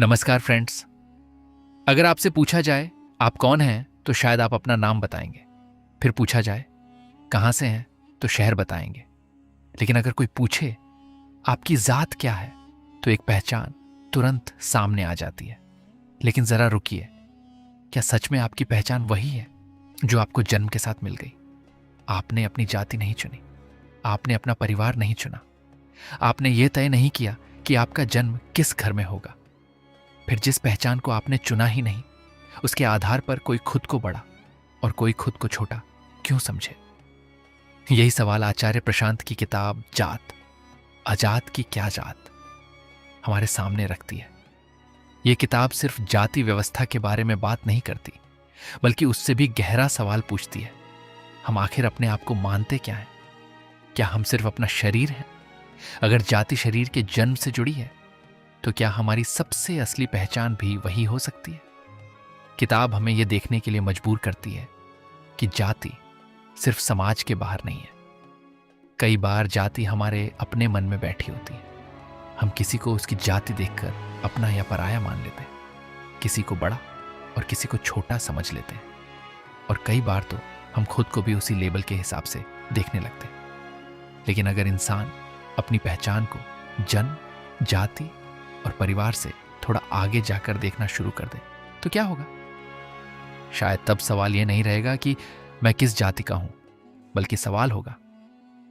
नमस्कार फ्रेंड्स। अगर आपसे पूछा जाए आप कौन हैं तो शायद आप अपना नाम बताएंगे। फिर पूछा जाए कहाँ से हैं तो शहर बताएंगे। लेकिन अगर कोई पूछे आपकी जात क्या है तो एक पहचान तुरंत सामने आ जाती है। लेकिन जरा रुकिए, क्या सच में आपकी पहचान वही है जो आपको जन्म के साथ मिल गई? आपने अपनी जाति नहीं चुनी, आपने अपना परिवार नहीं चुना, आपने ये तय नहीं किया कि आपका जन्म किस घर में होगा। फिर जिस पहचान को आपने चुना ही नहीं, उसके आधार पर कोई खुद को बड़ा और कोई खुद को छोटा क्यों समझे? यही सवाल आचार्य प्रशांत की किताब जात, अजात की क्या जात हमारे सामने रखती है। यह किताब सिर्फ जाति व्यवस्था के बारे में बात नहीं करती, बल्कि उससे भी गहरा सवाल पूछती है, हम आखिर अपने आप को मानते क्या हैं? क्या हम सिर्फ अपना शरीर हैं? अगर जाति शरीर के जन्म से जुड़ी है तो क्या हमारी सबसे असली पहचान भी वही हो सकती है? किताब हमें यह देखने के लिए मजबूर करती है कि जाति सिर्फ समाज के बाहर नहीं है। कई बार जाति हमारे अपने मन में बैठी होती है। हम किसी को उसकी जाति देखकर अपना या पराया मान लेते हैं, किसी को बड़ा और किसी को छोटा समझ लेते हैं, और कई बार तो हम खुद को भी उसी लेबल के हिसाब से देखने लगते हैं। लेकिन अगर इंसान अपनी पहचान को जन्म, जाति और परिवार से थोड़ा आगे जाकर देखना शुरू कर दे तो क्या होगा? शायद तब सवाल यह नहीं रहेगा कि मैं किस जाति का हूं, बल्कि सवाल होगा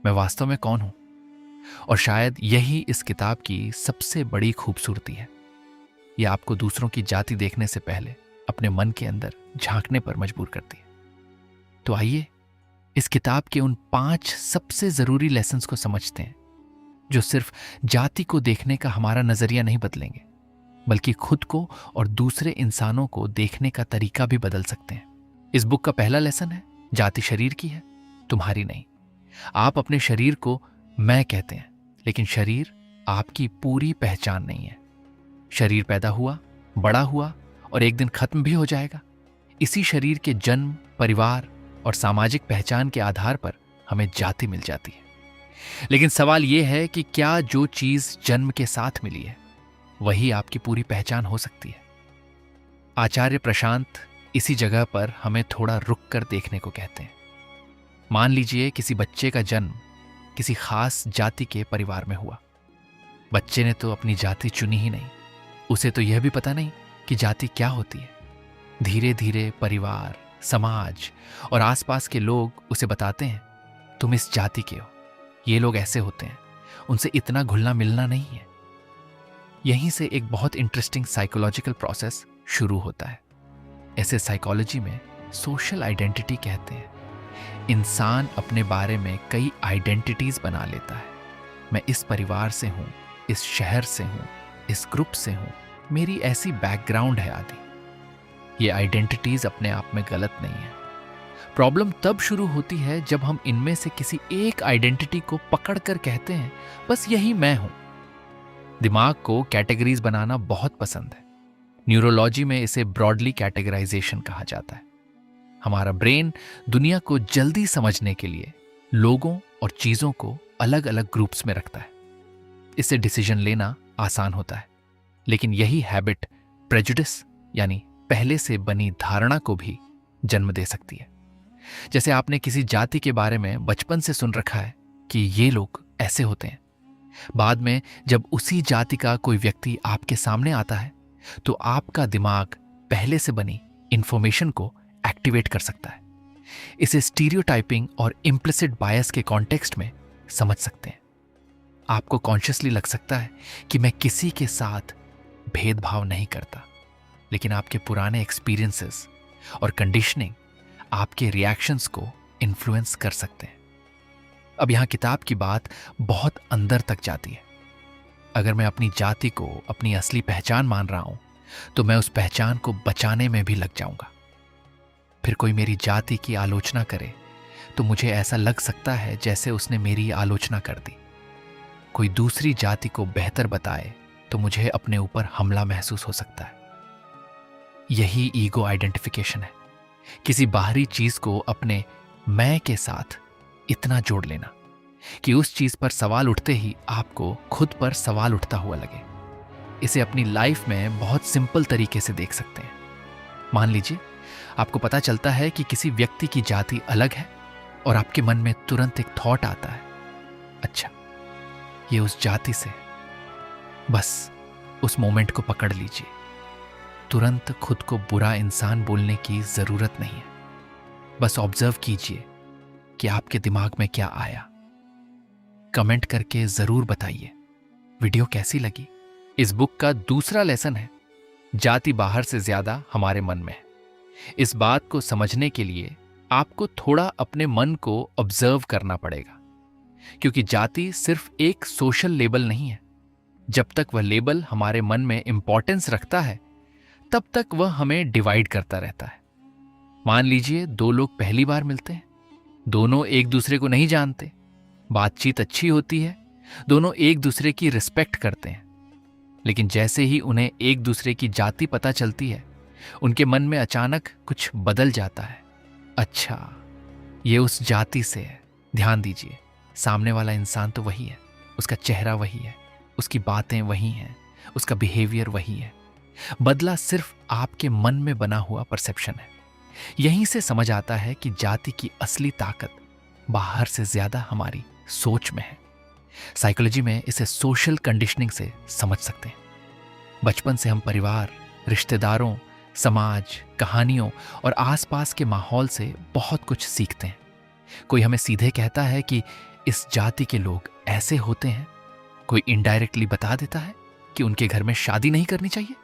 मैं वास्तव में कौन हूं। और शायद यही इस किताब की सबसे बड़ी खूबसूरती है। यह आपको दूसरों की जाति देखने से पहले अपने मन के अंदर झांकने पर मजबूर करती है। तो आइए इस किताब के उन 5 सबसे जरूरी लेसन्स को समझते हैं, जो सिर्फ जाति को देखने का हमारा नजरिया नहीं बदलेंगे, बल्कि खुद को और दूसरे इंसानों को देखने का तरीका भी बदल सकते हैं। इस बुक का पहला लेसन है, जाति शरीर की है, तुम्हारी नहीं। आप अपने शरीर को मैं कहते हैं, लेकिन शरीर आपकी पूरी पहचान नहीं है। शरीर पैदा हुआ, बड़ा हुआ और एक दिन खत्म भी हो जाएगा। इसी शरीर के जन्म, परिवार और सामाजिक पहचान के आधार पर हमें जाति मिल जाती है। लेकिन सवाल यह है कि क्या जो चीज जन्म के साथ मिली है वही आपकी पूरी पहचान हो सकती है? आचार्य प्रशांत इसी जगह पर हमें थोड़ा रुक कर देखने को कहते हैं। मान लीजिए किसी बच्चे का जन्म किसी खास जाति के परिवार में हुआ। बच्चे ने तो अपनी जाति चुनी ही नहीं, उसे तो यह भी पता नहीं कि जाति क्या होती है। धीरे धीरे परिवार, समाज और आसपास के लोग उसे बताते हैं, तुम इस जाति के हो, ये लोग ऐसे होते हैं, उनसे इतना घुलना मिलना नहीं है। यहीं से एक बहुत इंटरेस्टिंग साइकोलॉजिकल प्रोसेस शुरू होता है। ऐसे साइकोलॉजी में सोशल आइडेंटिटी कहते हैं। इंसान अपने बारे में कई आइडेंटिटीज बना लेता है। मैं इस परिवार से हूं, इस शहर से हूं, इस ग्रुप से हूं, मेरी ऐसी बैकग्राउंड है आदि। ये आइडेंटिटीज अपने आप में गलत नहीं है। प्रॉब्लम तब शुरू होती है जब हम इनमें से किसी एक आइडेंटिटी को पकड़कर कहते हैं, बस यही मैं हूं। दिमाग को कैटेगरीज बनाना बहुत पसंद है। न्यूरोलॉजी में इसे ब्रॉडली कैटेगराइजेशन कहा जाता है। हमारा ब्रेन दुनिया को जल्दी समझने के लिए लोगों और चीजों को अलग अलग ग्रुप्स में रखता है। इससे डिसीजन लेना आसान होता है। लेकिन यही हैबिट प्रेजुडिस यानी पहले से बनी धारणा को भी जन्म दे सकती है। जैसे आपने किसी जाति के बारे में बचपन से सुन रखा है कि ये लोग ऐसे होते हैं। बाद में जब उसी जाति का कोई व्यक्ति आपके सामने आता है तो आपका दिमाग पहले से बनी इंफॉर्मेशन को एक्टिवेट कर सकता है। इसे स्टीरियोटाइपिंग और इम्प्लिसिट बायस के कॉन्टेक्स्ट में समझ सकते हैं। आपको कॉन्शियसली लग सकता है कि मैं किसी के साथ भेदभाव नहीं करता, लेकिन आपके पुराने एक्सपीरियंसेस और कंडीशनिंग आपके रिएक्शंस को इन्फ्लुएंस कर सकते हैं। अब यहां किताब की बात बहुत अंदर तक जाती है। अगर मैं अपनी जाति को अपनी असली पहचान मान रहा हूं तो मैं उस पहचान को बचाने में भी लग जाऊंगा। फिर कोई मेरी जाति की आलोचना करे तो मुझे ऐसा लग सकता है जैसे उसने मेरी आलोचना कर दी। कोई दूसरी जाति को बेहतर बताए तो मुझे अपने ऊपर हमला महसूस हो सकता है। यही ईगो आइडेंटिफिकेशन है। किसी बाहरी चीज को अपने मैं के साथ इतना जोड़ लेना कि उस चीज पर सवाल उठते ही आपको खुद पर सवाल उठता हुआ लगे। इसे अपनी लाइफ में बहुत सिंपल तरीके से देख सकते हैं। मान लीजिए आपको पता चलता है कि किसी व्यक्ति की जाति अलग है और आपके मन में तुरंत एक थॉट आता है, अच्छा ये उस जाति से है। बस उस मोमेंट को पकड़ लीजिए। तुरंत खुद को बुरा इंसान बोलने की जरूरत नहीं है। बस ऑब्जर्व कीजिए कि आपके दिमाग में क्या आया। कमेंट करके जरूर बताइए वीडियो कैसी लगी। इस बुक का दूसरा लेसन है, जाति बाहर से ज्यादा हमारे मन में है। इस बात को समझने के लिए आपको थोड़ा अपने मन को ऑब्जर्व करना पड़ेगा, क्योंकि जाति सिर्फ एक सोशल लेबल नहीं है। जब तक वह लेबल हमारे मन में इंपॉर्टेंस रखता है, तब तक वह हमें डिवाइड करता रहता है। मान लीजिए दो लोग पहली बार मिलते हैं, दोनों एक दूसरे को नहीं जानते, बातचीत अच्छी होती है, दोनों एक दूसरे की रिस्पेक्ट करते हैं, लेकिन जैसे ही उन्हें एक दूसरे की जाति पता चलती है, उनके मन में अचानक कुछ बदल जाता है। अच्छा ये उस जाति से है। ध्यान दीजिए, सामने वाला इंसान तो वही है, उसका चेहरा वही है, उसकी बातें वही हैं, उसका बिहेवियर वही है, बदला सिर्फ आपके मन में बना हुआ परसेप्शन है। यहीं से समझ आता है कि जाति की असली ताकत बाहर से ज्यादा हमारी सोच में है। साइकोलॉजी में इसे सोशल कंडीशनिंग से समझ सकते हैं। बचपन से हम परिवार, रिश्तेदारों, समाज, कहानियों और आसपास के माहौल से बहुत कुछ सीखते हैं। कोई हमें सीधे कहता है कि इस जाति के लोग ऐसे होते हैं, कोई इनडायरेक्टली बता देता है कि उनके घर में शादी नहीं करनी चाहिए,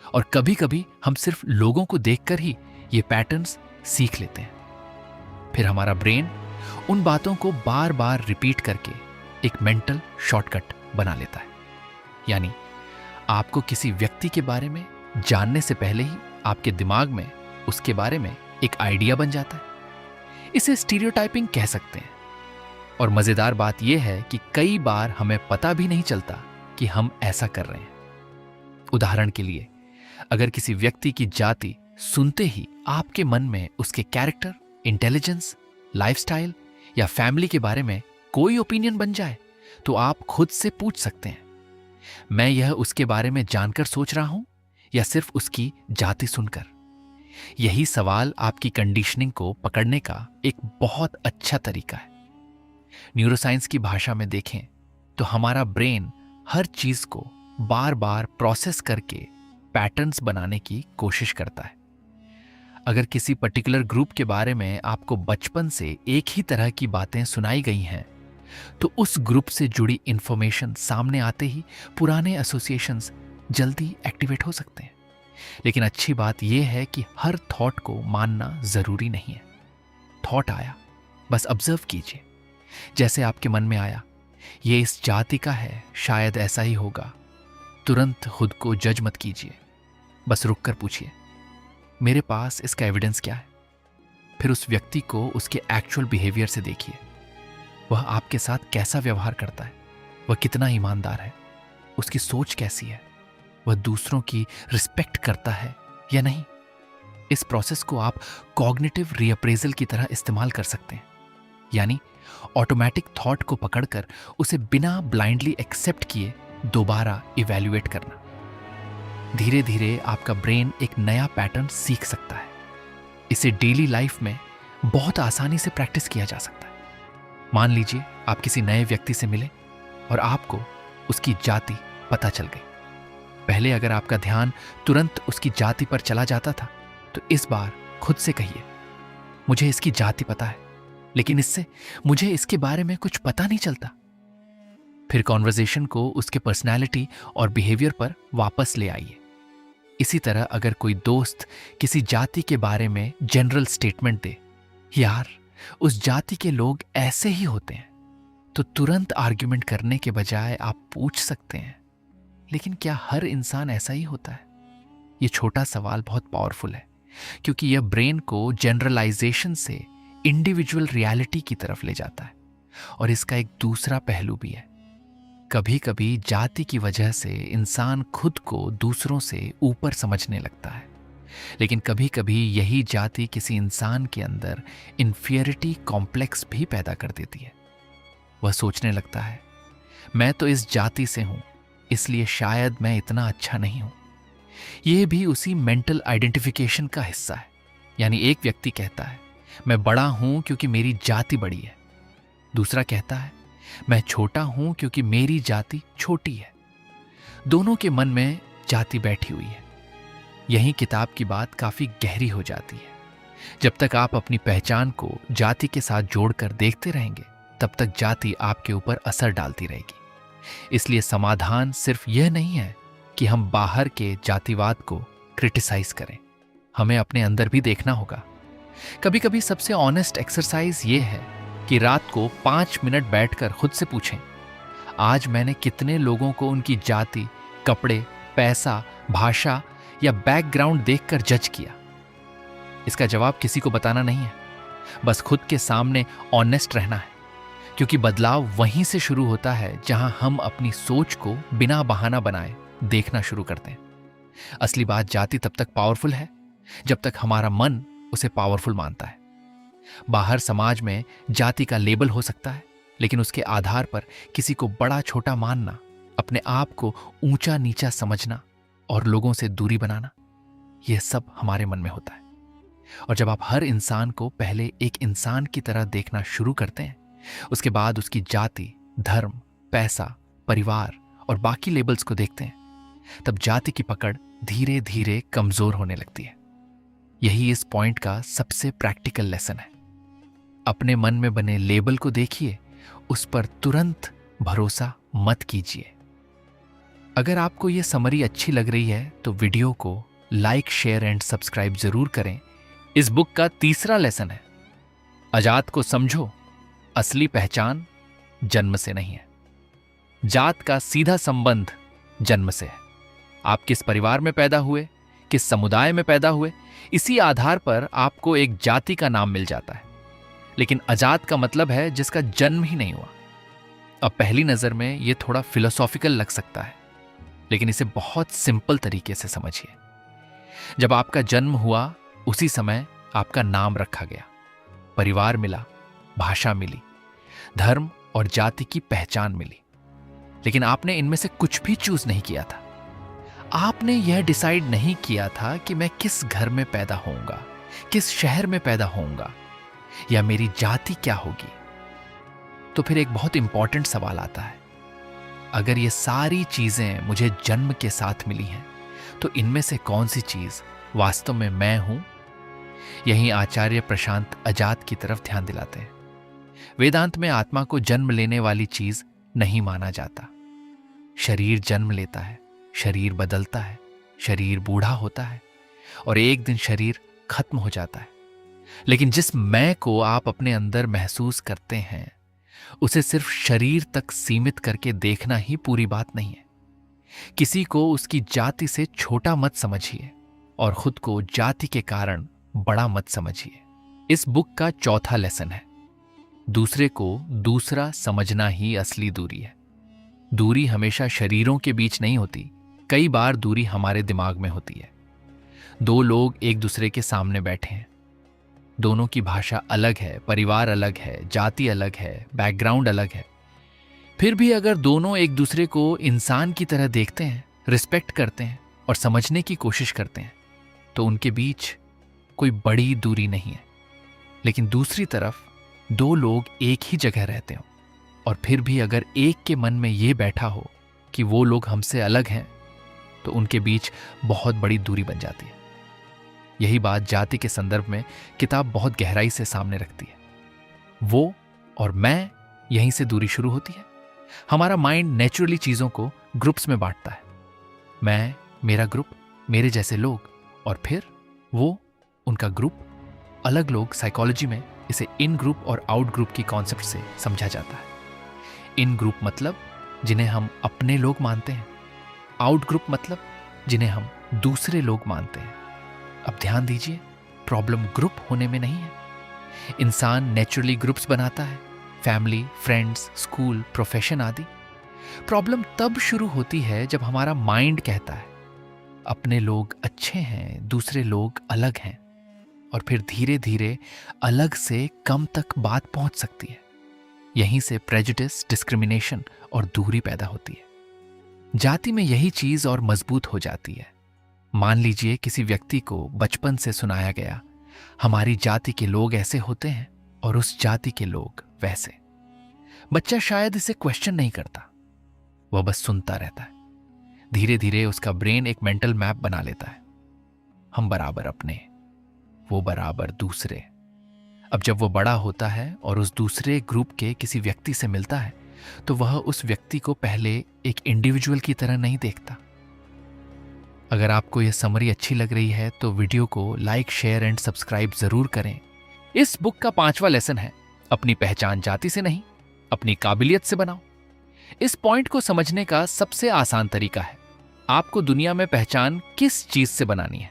और कभी कभी हम सिर्फ लोगों को देखकर ही ये पैटर्न्स सीख लेते हैं। फिर हमारा ब्रेन उन बातों को बार बार रिपीट करके एक मेंटल शॉर्टकट बना लेता है। यानी आपको किसी व्यक्ति के बारे में जानने से पहले ही आपके दिमाग में उसके बारे में एक आइडिया बन जाता है। इसे स्टीरियोटाइपिंग कह सकते हैं। और मजेदार बात यह है कि कई बार हमें पता भी नहीं चलता कि हम ऐसा कर रहे हैं। उदाहरण के लिए, अगर किसी व्यक्ति की जाति सुनते ही आपके मन में उसके कैरेक्टर, इंटेलिजेंस, लाइफस्टाइल या फैमिली के बारे में कोई ओपिनियन बन जाए, तो आप खुद से पूछ सकते हैं, मैं यह उसके बारे में जानकर सोच रहा हूं या सिर्फ उसकी जाति सुनकर? यही सवाल आपकी कंडीशनिंग को पकड़ने का एक बहुत अच्छा तरीका है। न्यूरोसाइंस की भाषा में देखें तो हमारा ब्रेन हर चीज को बार बार प्रोसेस करके पैटर्न्स बनाने की कोशिश करता है। अगर किसी पर्टिकुलर ग्रुप के बारे में आपको बचपन से एक ही तरह की बातें सुनाई गई हैं, तो उस ग्रुप से जुड़ी इंफॉर्मेशन सामने आते ही पुराने एसोसिएशंस जल्दी एक्टिवेट हो सकते हैं। लेकिन अच्छी बात यह है कि हर थॉट को मानना जरूरी नहीं है। थॉट आया, बस ऑब्जर्व कीजिए। जैसे आपके मन में आया, ये इस जाति का है, शायद ऐसा ही होगा, तुरंत खुद को जज मत कीजिए। बस रुक कर पूछिए, मेरे पास इसका एविडेंस क्या है? फिर उस व्यक्ति को उसके एक्चुअल बिहेवियर से देखिए। वह आपके साथ कैसा व्यवहार करता है? वह कितना ईमानदार है? उसकी सोच कैसी है? वह दूसरों की रिस्पेक्ट करता है या नहीं? इस प्रोसेस को आप कॉग्निटिव रीअप्रेजल की तरह इस्तेमाल कर सकते हैं, यानी ऑटोमेटिक थॉट को पकड़कर उसे बिना ब्लाइंडली एक्सेप्ट किए दोबारा इवैल्यूएट करना। धीरे धीरे आपका ब्रेन एक नया पैटर्न सीख सकता है। इसे डेली लाइफ में बहुत आसानी से प्रैक्टिस किया जा सकता है। मान लीजिए आप किसी नए व्यक्ति से मिले और आपको उसकी जाति पता चल गई। पहले अगर आपका ध्यान तुरंत उसकी जाति पर चला जाता था, तो इस बार खुद से कहिए, मुझे इसकी जाति पता है, लेकिन इससे मुझे इसके बारे में कुछ पता नहीं चलता। फिर कॉन्वर्सेशन को उसके पर्सनैलिटी और बिहेवियर पर वापस ले आइए। इसी तरह अगर कोई दोस्त किसी जाति के बारे में जनरल स्टेटमेंट दे, यार उस जाति के लोग ऐसे ही होते हैं, तो तुरंत आर्ग्यूमेंट करने के बजाय आप पूछ सकते हैं, लेकिन क्या हर इंसान ऐसा ही होता है? ये छोटा सवाल बहुत पावरफुल है, क्योंकि यह ब्रेन को जनरलाइजेशन से इंडिविजुअल रियलिटी की तरफ ले जाता है। और इसका एक दूसरा पहलू भी है। कभी कभी जाति की वजह से इंसान खुद को दूसरों से ऊपर समझने लगता है, लेकिन कभी कभी यही जाति किसी इंसान के अंदर इन्फीरियरिटी कॉम्प्लेक्स भी पैदा कर देती है। वह सोचने लगता है, मैं तो इस जाति से हूं, इसलिए शायद मैं इतना अच्छा नहीं हूं। यह भी उसी मेंटल आइडेंटिफिकेशन का हिस्सा है। यानी एक व्यक्ति कहता है मैं बड़ा हूं क्योंकि मेरी जाति बड़ी है, दूसरा कहता है मैं छोटा हूं क्योंकि मेरी जाति छोटी है। दोनों के मन में जाति बैठी हुई है। यही किताब की बात काफी गहरी हो जाती है। जब तक आप अपनी पहचान को जाति के साथ जोड़कर देखते रहेंगे, तब तक जाति आपके ऊपर असर डालती रहेगी। इसलिए समाधान सिर्फ यह नहीं है कि हम बाहर के जातिवाद को क्रिटिसाइज करें, हमें अपने अंदर भी देखना होगा। कभी कभी सबसे ऑनेस्ट एक्सरसाइज ये है कि रात को 5 मिनट बैठकर खुद से पूछें, आज मैंने कितने लोगों को उनकी जाति, कपड़े, पैसा, भाषा या बैकग्राउंड देखकर जज किया। इसका जवाब किसी को बताना नहीं है, बस खुद के सामने ऑनेस्ट रहना है, क्योंकि बदलाव वहीं से शुरू होता है जहां हम अपनी सोच को बिना बहाना बनाए देखना शुरू करते हैं। असली बात, जाति तब तक पावरफुल है जब तक हमारा मन उसे पावरफुल मानता है। बाहर समाज में जाति का लेबल हो सकता है, लेकिन उसके आधार पर किसी को बड़ा छोटा मानना, अपने आप को ऊंचा नीचा समझना और लोगों से दूरी बनाना, यह सब हमारे मन में होता है। और जब आप हर इंसान को पहले एक इंसान की तरह देखना शुरू करते हैं, उसके बाद उसकी जाति, धर्म, पैसा, परिवार और बाकी लेबल्स को देखते हैं, तब जाति की पकड़ धीरे धीरे कमजोर होने लगती है। यही इस पॉइंट का सबसे प्रैक्टिकल लेसन है। अपने मन में बने लेबल को देखिए, उस पर तुरंत भरोसा मत कीजिए। अगर आपको यह समरी अच्छी लग रही है तो वीडियो को लाइक, शेयर एंड सब्सक्राइब जरूर करें। इस बुक का तीसरा लेसन है, अजात को समझो, असली पहचान जन्म से नहीं है। जात का सीधा संबंध जन्म से है। आप किस परिवार में पैदा हुए, किस समुदाय में पैदा हुए, इसी आधार पर आपको एक जाति का नाम मिल जाता है। लेकिन अजात का मतलब है जिसका जन्म ही नहीं हुआ। अब पहली नजर में यह थोड़ा फिलोसॉफिकल लग सकता है, लेकिन इसे बहुत सिंपल तरीके से समझिए। जब आपका जन्म हुआ, उसी समय आपका नाम रखा गया, परिवार मिला, भाषा मिली, धर्म और जाति की पहचान मिली। लेकिन आपने इनमें से कुछ भी चूज नहीं किया था। आपने यह डिसाइड नहीं किया था कि मैं किस घर में पैदा होऊंगा, किस शहर में पैदा होऊंगा, या मेरी जाति क्या होगी। तो फिर एक बहुत इंपॉर्टेंट सवाल आता है, अगर ये सारी चीजें मुझे जन्म के साथ मिली हैं, तो इनमें से कौन सी चीज वास्तव में मैं हूं? यहीं आचार्य प्रशांत अजात की तरफ ध्यान दिलाते हैं। वेदांत में आत्मा को जन्म लेने वाली चीज नहीं माना जाता। शरीर जन्म लेता है, शरीर बदलता है, शरीर बूढ़ा होता है और एक दिन शरीर खत्म हो जाता है। लेकिन जिस मैं को आप अपने अंदर महसूस करते हैं, उसे सिर्फ शरीर तक सीमित करके देखना ही पूरी बात नहीं है। किसी को उसकी जाति से छोटा मत समझिए और खुद को जाति के कारण बड़ा मत समझिए। इस बुक का चौथा लेसन है, दूसरे को दूसरा समझना ही असली दूरी है। दूरी हमेशा शरीरों के बीच नहीं होती, कई बार दूरी हमारे दिमाग में होती है। दो लोग एक दूसरे के सामने बैठे हैं, दोनों की भाषा अलग है, परिवार अलग है, जाति अलग है, बैकग्राउंड अलग है। फिर भी अगर दोनों एक दूसरे को इंसान की तरह देखते हैं, रिस्पेक्ट करते हैं और समझने की कोशिश करते हैं, तो उनके बीच कोई बड़ी दूरी नहीं है। लेकिन दूसरी तरफ दो लोग एक ही जगह रहते हो और फिर भी अगर एक के मन में ये बैठा हो कि वो लोग हमसे अलग हैं, तो उनके बीच बहुत बड़ी दूरी बन जाती है। यही बात जाति के संदर्भ में किताब बहुत गहराई से सामने रखती है। वो और मैं, यहीं से दूरी शुरू होती है। हमारा माइंड नेचुरली चीजों को ग्रुप्स में बांटता है। मैं, मेरा ग्रुप, मेरे जैसे लोग, और फिर वो, उनका ग्रुप। अलग लोग साइकोलॉजी में इसे इन ग्रुप और आउट ग्रुप की कॉन्सेप्ट से समझा जाता है। इन ग्रुप मतलब जिन्हें हम अपने लोग मानते हैं, आउट ग्रुप मतलब जिन्हें हम दूसरे लोग मानते हैं। अब ध्यान दीजिए, प्रॉब्लम ग्रुप होने में नहीं है। इंसान नेचुरली ग्रुप्स बनाता है, फैमिली, फ्रेंड्स, स्कूल, प्रोफेशन आदि। प्रॉब्लम तब शुरू होती है जब हमारा माइंड कहता है अपने लोग अच्छे हैं, दूसरे लोग अलग हैं, और फिर धीरे धीरे अलग से कम तक बात पहुंच सकती है। यहीं से प्रेजुडिस, डिस्क्रिमिनेशन और दूरी पैदा होती है। जाति में यही चीज और मजबूत हो जाती है। मान लीजिए किसी व्यक्ति को बचपन से सुनाया गया, हमारी जाति के लोग ऐसे होते हैं और उस जाति के लोग वैसे। बच्चा शायद इसे क्वेश्चन नहीं करता, वह बस सुनता रहता है। धीरे धीरे उसका ब्रेन एक मेंटल मैप बना लेता है। हम बराबर अपने, वो बराबर दूसरे। अब जब वो बड़ा होता है और उस दूसरे ग्रुप के किसी व्यक्ति से मिलता है तो वह उस व्यक्ति को पहले एक इंडिविजुअल की तरह नहीं देखता। अगर आपको यह समरी अच्छी लग रही है तो वीडियो को लाइक, शेयर एंड सब्सक्राइब जरूर करें। इस बुक का 5वां लेसन है, अपनी पहचान जाति से नहीं, अपनी काबिलियत से बनाओ। इस पॉइंट को समझने का सबसे आसान तरीका है, आपको दुनिया में पहचान किस चीज से बनानी है।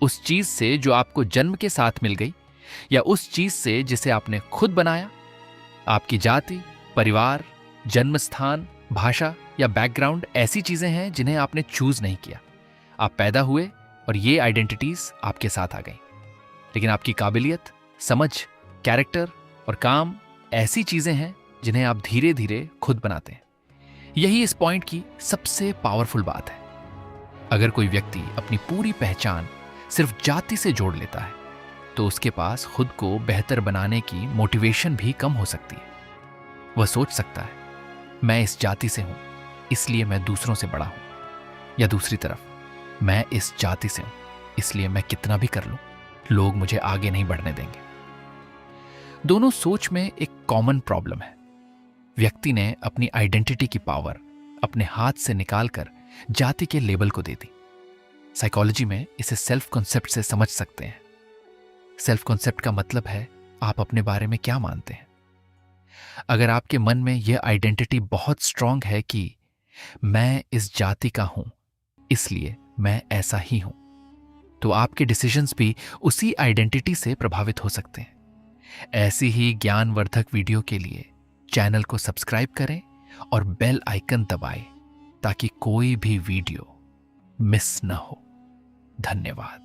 उस चीज से जो आपको जन्म के साथ मिल गई, या उस चीज से जिसे आपने खुद बनाया। आपकी जाति, परिवार, जन्म स्थान, भाषा या बैकग्राउंड ऐसी चीजें हैं जिन्हें आपने चूज नहीं किया। आप पैदा हुए और ये आइडेंटिटीज आपके साथ आ गई। लेकिन आपकी काबिलियत, समझ, कैरेक्टर और काम ऐसी चीजें हैं जिन्हें आप धीरे धीरे खुद बनाते हैं। यही इस पॉइंट की सबसे पावरफुल बात है। अगर कोई व्यक्ति अपनी पूरी पहचान सिर्फ जाति से जोड़ लेता है तो उसके पास खुद को बेहतर बनाने की मोटिवेशन भी कम हो सकती है। वह सोच सकता है, मैं इस जाति से हूं इसलिए मैं दूसरों से बड़ा हूं, या दूसरी तरफ, मैं इस जाति से हूं इसलिए मैं कितना भी कर लूं लोग मुझे आगे नहीं बढ़ने देंगे। दोनों सोच में एक कॉमन प्रॉब्लम है। व्यक्ति ने अपनी आइडेंटिटी की पावर अपने हाथ से निकालकर जाति के लेबल को दे दी। साइकोलॉजी में इसे सेल्फ कॉन्सेप्ट से समझ सकते हैं। सेल्फ कॉन्सेप्ट का मतलब है आप अपने बारे में क्या मानते हैं। अगर आपके मन में यह आइडेंटिटी बहुत स्ट्रांग है कि मैं इस जाति का हूं इसलिए मैं ऐसा ही हूं, तो आपके डिसीजंस भी उसी आइडेंटिटी से प्रभावित हो सकते हैं। ऐसी ही ज्ञानवर्धक वीडियो के लिए चैनल को सब्सक्राइब करें और बेल आइकन दबाएं ताकि कोई भी वीडियो मिस न हो। धन्यवाद।